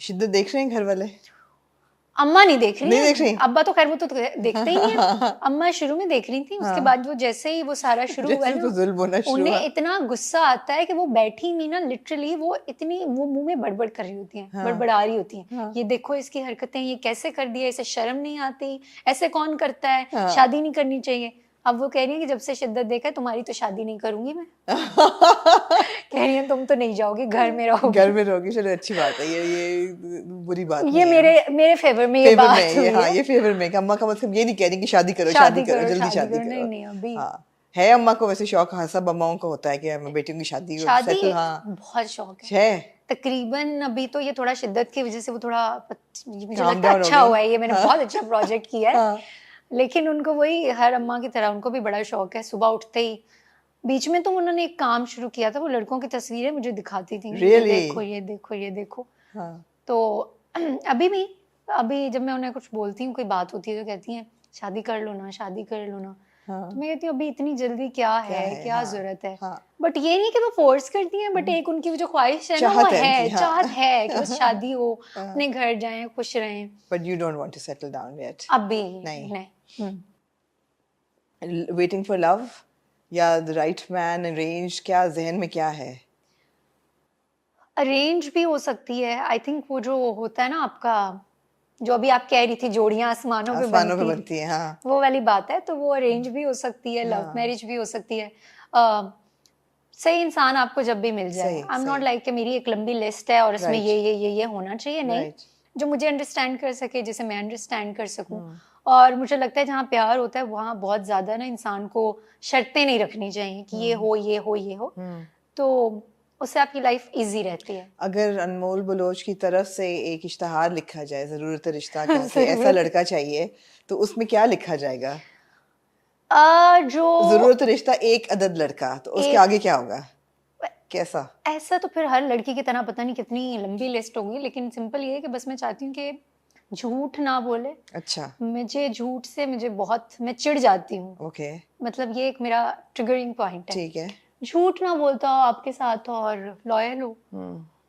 शिद्दत देख रहे हैं घर वाले? अम्मा नहीं देख रही नहीं है। देख रही? अब्बा तो खैर वो तो देखते ही नहीं है। अम्मा शुरू में देख रही थी, उसके हाँ। बाद वो जैसे ही वो सारा शुरू हुआ जैसे तो ना, जुल्म होना शुरू हुआ। उन्हें इतना गुस्सा आता है कि वो बैठी नहीं ना, लिटरली वो इतनी वो मुंह में बड़बड़ कर रही होती हैं, हाँ। बड़बड़ा रही होती हैं। हाँ। ये देखो इसकी हरकतें, ये कैसे कर दिया, इसे शर्म नहीं आती, ऐसे कौन करता है, हाँ। शादी नहीं करनी चाहिए। अब वो कह रही है कि जब से शिद्दत देखा है तुम्हारी तो शादी नहीं करूंगी मैं। कह रही है तुम तो नहीं जाओगी, घर में रहोगी। घर में रहोगी, चलो अच्छी बात है। ये बुरी बात नहीं ये है। मेरे फेवर में ये फेवर बात में हुई ये, हाँ, है। ये फेवर में कि अम्मा का मतलब ये नहीं कह रही कि शादी करो जल्दी शादी करो। नहीं नहीं अभी हाँ, है अम्मा को वैसे शौक, हाँ, सब अम्माओं को होता है कि हमें बेटियों की शादी हो, शादी सेटल। हाँ, बहुत शौक है। है। तकरीबन अभी तो ये थोड़ा शिद्दत की वजह से वो थोड़ा मुझे Calm लगता है down हो अच्छा गए। हुआ है, ये मैंने हाँ। बहुत अच्छा प्रोजेक्ट किया है। हाँ। लेकिन उनको वही हर अम्मा की तरह उनको भी बड़ा शौक है। सुबह उठते ही बीच में तो उन्होंने एक काम शुरू किया था, वो लड़कों की तस्वीरें मुझे दिखाती थी। ये Really? देखो ये देखो ये देखो। हाँ। तो अभी जब मैं उन्हें कुछ बोलती हूँ, कोई बात होती है तो कहती हैं शादी कर लो ना, शादी कर लो ना। हाँ। तो मैं कहती हूँ अभी इतनी जल्दी क्या है, क्या हाँ। जरूरत है। हाँ। बट ये नहीं कि वो फोर्स करती हैं, बट एक उनकी वो जो ख्वाहिश है ना, वो चाहत है उनकी, है, हाँ। चाहत है कि बस शादी हो, हाँ। अपने घर जाएं, खुश रहें। But you don't want to settle down yet? अभी नहीं। नहीं। Waiting for love या the right man arranged, क्या जहन में क्या है? अरेंज भी हो सकती है। आई थिंक वो जो होता है ना आपका, जो अभी आप कह रही थी जोड़ियां आसमानों पे बनती है, हाँ। वो वाली बात है। तो वो अरेंज भी हो सकती है, लव हाँ। मैरिज भी हो सकती है। सही इंसान आपको जब भी मिल जाए। आई एम नॉट सही। लाइक कि मेरी एक लंबी लिस्ट है और इसमें Right. ये होना चाहिए, नहीं। Right. जो मुझे अंडरस्टैंड कर सके, जिसे मैं अंडरस्टैंड कर सकूं। और मुझे लगता है जहाँ प्यार होता है वहाँ बहुत ज्यादा ना इंसान को शर्तें नहीं रखनी चाहिए कि ये हो ये हो ये हो। तो उससे आपकी लाइफ इजी रहती है। अगर अनमोल बलोच की तरफ से एक इश्तहार लिखा जाए ज़रूरत रिश्ता का कि ऐसा लड़का चाहिए, तो उसमें क्या लिखा जाएगा? जो ज़रूरत रिश्ता एक अदद लड़का, तो उसके आगे क्या होगा? कैसा? ऐसा तो फिर हर लड़की की तरह पता नहीं कितनी लंबी लिस्ट होगी, लेकिन सिंपल ये है कि बस मैं चाहती हूँ कि झूठ ना बोले। अच्छा। मुझे झूठ से मैं चिढ़ जाती हूँ। ओके। मतलब ये एक मेरा ट्रिगरिंग पॉइंट है। ठीक है। झूठ ना बोलता हो आपके साथ और लॉयल हो।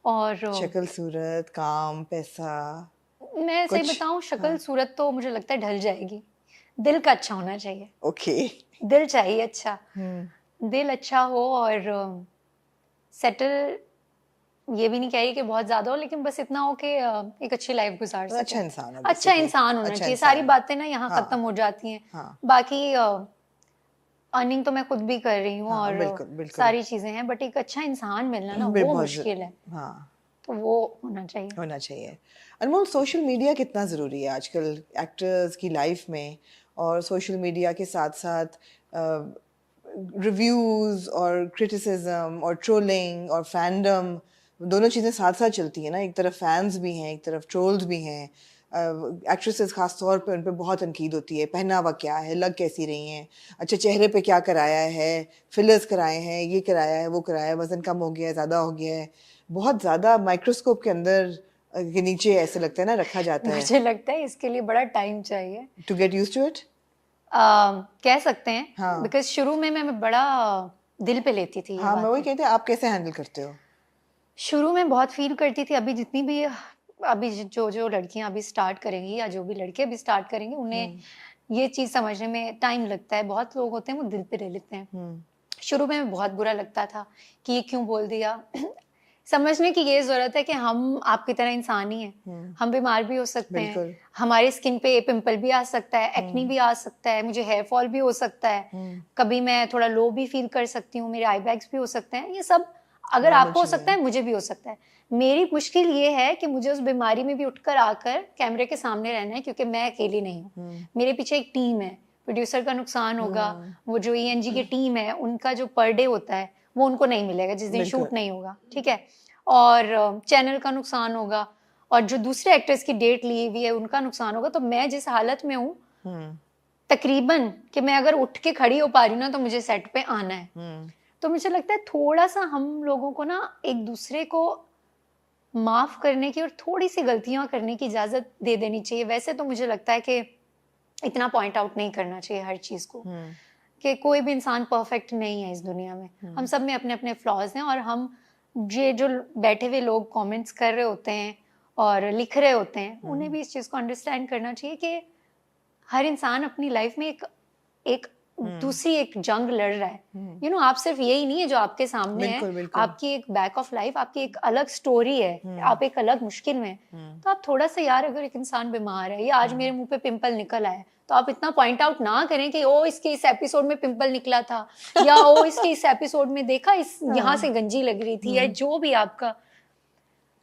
और शक्ल सूरत, काम, पैसा, मैं सही कुछ। बताऊं, शक्ल सूरत तो मुझे लगता है ढल जाएगी। दिल का अच्छा होना चाहिए। ओके। दिल चाहिए अच्छा। दिल अच्छा हो और सेटल, ये भी नहीं कह रही कि बहुत ज्यादा हो, लेकिन बस इतना हो कि एक अच्छी लाइफ गुजार सके। अच्छा इंसान हो, अच्छा इंसान होना चाहिए। सारी बातें ना यहाँ खत्म हो जाती हैं। बाकी अर्निंग तो मैं खुद भी कर रही हूँ और बिल्कुल। सारी चीजें हैं, बट एक अच्छा इंसान मिलना ना वो मुश्किल है। हाँ, तो वो होना चाहिए। अनमोल, सोशल मीडिया कितना ज़रूरी है आजकल एक्टर्स की लाइफ में? और सोशल मीडिया के साथ साथ रिव्यूज़ और क्रिटिसिज्म और ट्रोलिंग और फैंडम, दोनों चीज़ें साथ साथ चलती हैं ना। एक तरफ फैंस भी हैं, एक तरफ ट्रोल्स भी हैं। एक्ट्रेसेस खास तौर पे उन पे बहुत तनकीद होती है, पहनावा क्या है, लग कैसी रही हैं, अच्छा चेहरे पे क्या कराया है, फिलर्स कराए हैं, ये कराया है, वो कराया है, वज़न कम हो गया है, ज़्यादा हो गया है, बहुत ज़्यादा माइक्रोस्कोप के अंदर के नीचे ऐसे लगता है ना रखा जाता है। मुझे लगता है इसके लिए बड़ा टाइम चाहिए to get used to it, कह सकते हैं। हाँ। बिकॉज शुरू में मैं बड़ा दिल पे लेती थी। हाँ, मैं वही कहती हूँ, आप कैसे हैंडल करते हो? शुरू में बहुत फील करती थी। अभी जितनी भी अभी जो लड़कियां अभी स्टार्ट करेंगी या जो भी लड़के अभी स्टार्ट करेंगे, उन्हें ये चीज समझने में टाइम लगता है। बहुत लोग होते हैं वो दिल पे ले लेते हैं। शुरू में बहुत बुरा लगता था कि ये क्यों बोल दिया। समझने की ये जरूरत है कि हम आपकी तरह इंसान ही हैं। हम बीमार भी हो सकते हैं, हमारे स्किन पे पिंपल भी आ सकता है, एक्नी भी आ सकता है, मुझे हेयर फॉल भी हो सकता है, कभी मैं थोड़ा लो भी फील कर सकती हूँ, मेरे आई बैग्स भी हो सकते हैं। ये सब अगर आपको हो सकता है, मुझे भी हो सकता है। मेरी मुश्किल ये है कि मुझे उस बीमारी में भी उठकर आकर कैमरे के सामने रहना है, क्योंकि मैं अकेली नहीं हूँ। मेरे पीछे एक टीम है। प्रोड्यूसर का नुकसान होगा, वो जो ENG की टीम है उनका जो पर डे होता है वो उनको नहीं मिलेगा जिस दिन शूट नहीं होगा, ठीक है। और चैनल का नुकसान होगा, और जो दूसरे एक्टर्स की डेट ली हुई है उनका नुकसान होगा। तो मैं जिस हालत में हूँ तकरीबन कि मैं अगर उठ के खड़ी हो पा रही हूँ ना, तो मुझे सेट पे आना है। तो मुझे लगता है थोड़ा सा हम लोगों को ना एक दूसरे को माफ करने की और थोड़ी सी गलतियां करने की इजाजत दे देनी चाहिए। वैसे तो मुझे लगता है कि इतना पॉइंट आउट नहीं करना चाहिए हर चीज को, कि कोई भी इंसान परफेक्ट नहीं है इस दुनिया में। हम सब में अपने अपने फ्लॉज हैं, और हम ये जो बैठे हुए लोग कमेंट्स कर रहे होते हैं और लिख रहे होते हैं, उन्हें भी इस चीज़ को अंडरस्टैंड करना चाहिए कि हर इंसान अपनी लाइफ में एक दूसरी एक जंग लड़ रहा है। आप सिर्फ यही नहीं है जो आपके सामने है, बिल्कुल बिल्कुल आपकी एक बैक ऑफ लाइफ, आपकी एक अलग स्टोरी है, आप एक अलग मुश्किल में हैं। तो आप थोड़ा सा यार, अगर एक इंसान बीमार है या आज मेरे मुंह पे पिंपल निकल आया, तो आप इतना पॉइंट आउट ना करें कि ओ इसके इस एपिसोड में पिंपल निकला था, या ओ इसके इस एपिसोड में देखा इस यहाँ से गंजी लग रही थी, या जो भी आपका।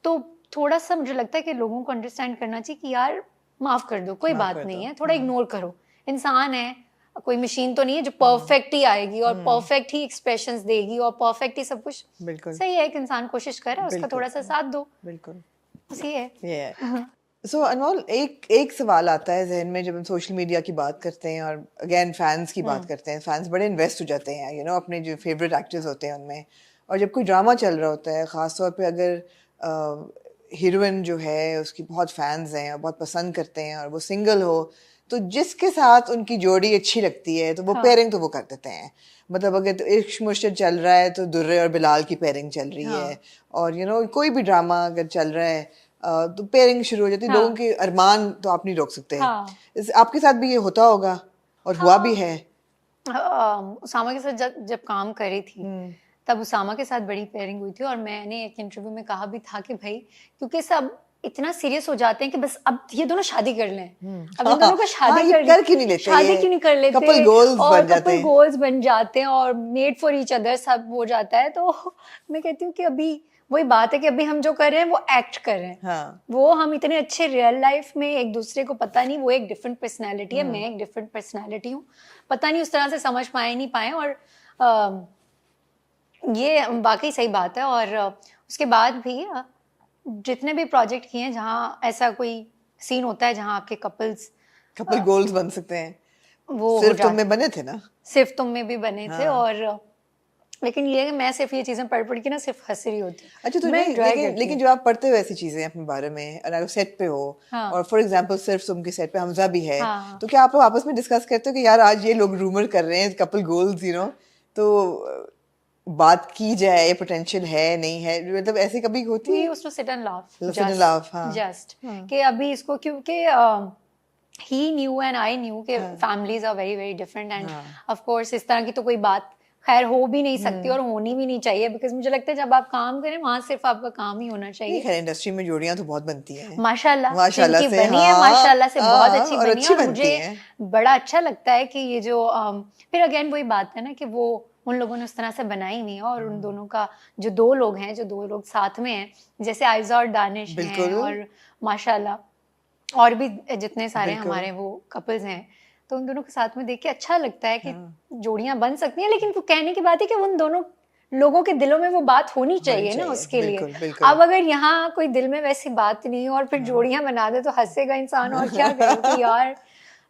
तो थोड़ा सा मुझे लगता है कि लोगों को अंडरस्टैंड करना चाहिए कि यार माफ कर दो, कोई माफ बात कर नहीं दो। है, थोड़ा इग्नोर करो, इंसान है, कोई मशीन तो नहीं है जो परफेक्ट ही आएगी और परफेक्ट ही एक्सप्रेशंस देगी और परफेक्ट ही सब कुछ। बिल्कुल सही है, एक इंसान कोशिश कर रहा है, उसका बिल्कुल थोड़ा सा साथ दो, बिल्कुल बस ये है। सो अनमोल, एक एक सवाल आता है जहन में जब हम सोशल मीडिया की बात करते हैं और अगेन फैंस की बात करते हैं। फैंस बड़े इन्वेस्ट हो जाते हैं अपने जो फेवरेट एक्टर्स होते हैं उनमें, और जब कोई ड्रामा चल रहा होता है, ख़ास तौर पे अगर हीरोइन जो है उसकी बहुत फैंस हैं और बहुत पसंद करते हैं और वो सिंगल हो, तो जिसके साथ उनकी जोड़ी अच्छी लगती है तो वो पेयरिंग तो वो कर देते हैं। मतलब अगर तो इश्क मुश्किल चल रहा है तो दुर्रे और बिलाल की पेयरिंग चल रही है, और कोई भी ड्रामा अगर चल रहा है तो पेयरिंग शुरू हो जाती है। लोगों के अरमान तो आप नहीं रोक सकते। आपके साथ भी ये होता होगा और हुआ भी है। उसामा के साथ जब काम कर रही थी तब उसामा के साथ बड़ी पेयरिंग हुई थी, और मैंने एक इंटरव्यू में कहा भी था कि भाई, क्योंकि सब इतना सीरियस हो जाते हैं कि बस अब ये दोनों शादी कर लें, अब इन दोनों को शादी कर क्यों नहीं लेते, शादी क्यों नहीं कर लेते, कपल गोल्स और बन जाते कपल हैं, गोल्स बन जाते हैं और मेड फॉर ईच अदर सब हो जाता है। तो मैं कहती हूँ कि अभी वही बात है कि अभी हम जो कर रहे हैं वो एक्ट कर रहे हैं, वो हम इतने अच्छे रियल लाइफ में एक दूसरे को पता नहीं, वो एक डिफरेंट पर्सनैलिटी है, मैं एक डिफरेंट पर्सनैलिटी हूँ, पता नहीं उस तरह से समझ पाए नहीं पाए, और ये वाकई सही बात है। और उसके बाद भी जितने भी प्रोजेक्ट किए हैं जहाँ ऐसा कोई सीन होता है जहाँ आपके कपल गोल्स बन सकते हैं, वो सिर्फ तुम में बने थे ना, सिर्फ तुम में भी बने थे। और लेकिन ये मैं सिर्फ ये चीजें पढ़ के ना सिर्फ हंस रही होती। अच्छा, तो नहीं, लेकिन जब आप पढ़ते हो ऐसी चीजें अपने बारे में और अगर सेट पे हो, और फॉर एग्जांपल सिर्फ तुम के सेट पे हमजा भी है, तो क्या आप लोग आपस में डिस्कस करते हो कि यार आज ये लोग रूमर कर रहे हैं कपल गोल्स, तो बात की जाए, ये पोटेंशियल है नहीं है, मतलब ऐसे कभी होती है? उसको सिट एंड लाफ जस्ट कि अभी इसको, क्योंकि he knew and I knew कि families are very very different, and of course इस तरह की तो कोई बात खैर हो भी नहीं सकती और होनी भी नहीं चाहिए, बिकॉज मुझे लगता है जब आप काम करें वहाँ सिर्फ आपका काम ही होना चाहिए। खैर इंडस्ट्री में जोड़ियां तो बहुत बनती हैं माशाल्लाह, माशाल्लाह से, बनी है माशाल्लाह से, बहुत अच्छी बनी है, और मुझे बड़ा अच्छा लगता है कि ये जो फिर अगेन वही बात है ना कि वो उन लोगों ने उस तरह से बनाई नहीं है, और उन दोनों का जो दो लोग साथ में हैं, जैसे आयजा और दानिश हैं, और माशाल्लाह और भी जितने सारे हमारे वो कपल्स हैं, तो उन दोनों के साथ में देख के अच्छा लगता है कि जोड़ियां बन सकती हैं। लेकिन वो कहने की बात है कि उन दोनों लोगों के दिलों में वो बात होनी चाहिए ना उसके लिए। अब अगर यहाँ कोई दिल में वैसी बात नहीं और फिर जोड़ियां बना दे तो हंसेगा इंसान, और क्या करे कि यार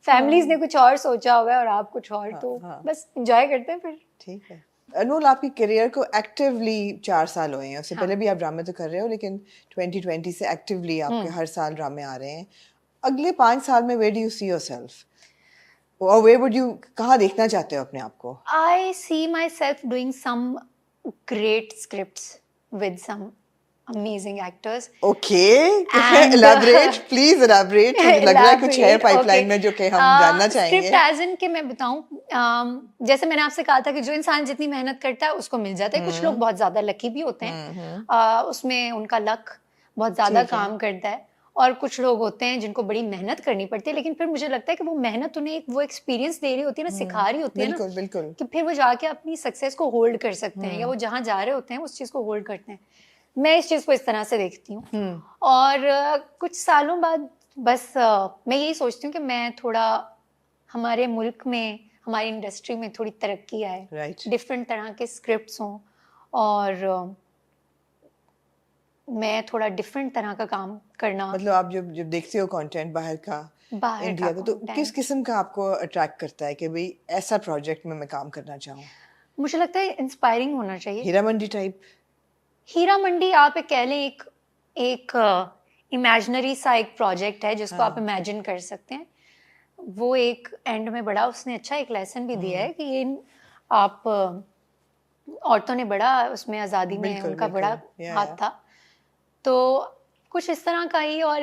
फैमिलीज ने कुछ और सोचा हुआ है और आप कुछ और, तो बस एंजॉय करते हैं फिर। ठीक है। अनमोल, आपकी करियर को एक्टिवली 4 साल हुए हैं, उससे पहले भी आप ड्रामे तो कर रहे हो, लेकिन 2020 से एक्टिवली आपके हर साल ड्रामे आ रहे हैं। अगले 5 साल में where do you see yourself, और वेयर वुड यू, कहाँ देखना चाहते हो अपने आप को? I see myself doing some great scripts with some amazing actors. Okay, elaborate, please elaborate. मुझे लग रहा है कुछ है पाइपलाइन में जो कि हम जानना चाहेंगे। स्क्रिप्ट एज इन के मैं बताऊं, जैसे मैंने आपसे कहा था कि जो इंसान जितनी मेहनत करता है उसको मिल जाता है। कुछ लोग बहुत ज्यादा लकी भी होते हैं, उसमें उनका लक बहुत ज्यादा काम करता है, और कुछ लोग होते हैं जिनको बड़ी मेहनत करनी पड़ती है, लेकिन फिर मुझे लगता है कि वो मेहनत उन्हें एक वो एक्सपीरियंस दे रही होती है ना, सिखा रही होती है ना, बिल्कुल, कि फिर वो जाके अपनी सक्सेस को होल्ड कर सकते हैं, या वो जहाँ जा रहे होते हैं उस चीज को होल्ड करते हैं। मैं इस चीज को इस तरह से देखती हूँ। और कुछ सालों बाद बस मैं यही सोचती हूँ कि मैं थोड़ा हमारे मुल्क में, हमारी इंडस्ट्री में थोड़ी तरक्की आए, डिफरेंट तरह के स्क्रिप्ट्स हों, और मैं थोड़ा डिफरेंट तरह का काम करना। मतलब आप जब देखते हो कंटेंट बाहर का इंडिया का, तो किस किस्म का आपको अट्रैक्ट करता है कि भाई ऐसा प्रोजेक्ट में मैं काम करना चाहूँ? मुझे लगता है इंस्पायरिंग होना चाहिए। हीरा मंडी टाइप? हीरा मंडी आप कह लें एक इमेजिनरी सा एक प्रोजेक्ट है जिसको आप इमेजिन कर सकते हैं। वो एक एंड में बड़ा उसने अच्छा एक लेसन भी दिया है कि ये आप औरतों ने बड़ा उसमें आज़ादी में उनका बड़ा हाथ था। तो कुछ इस तरह का ही। और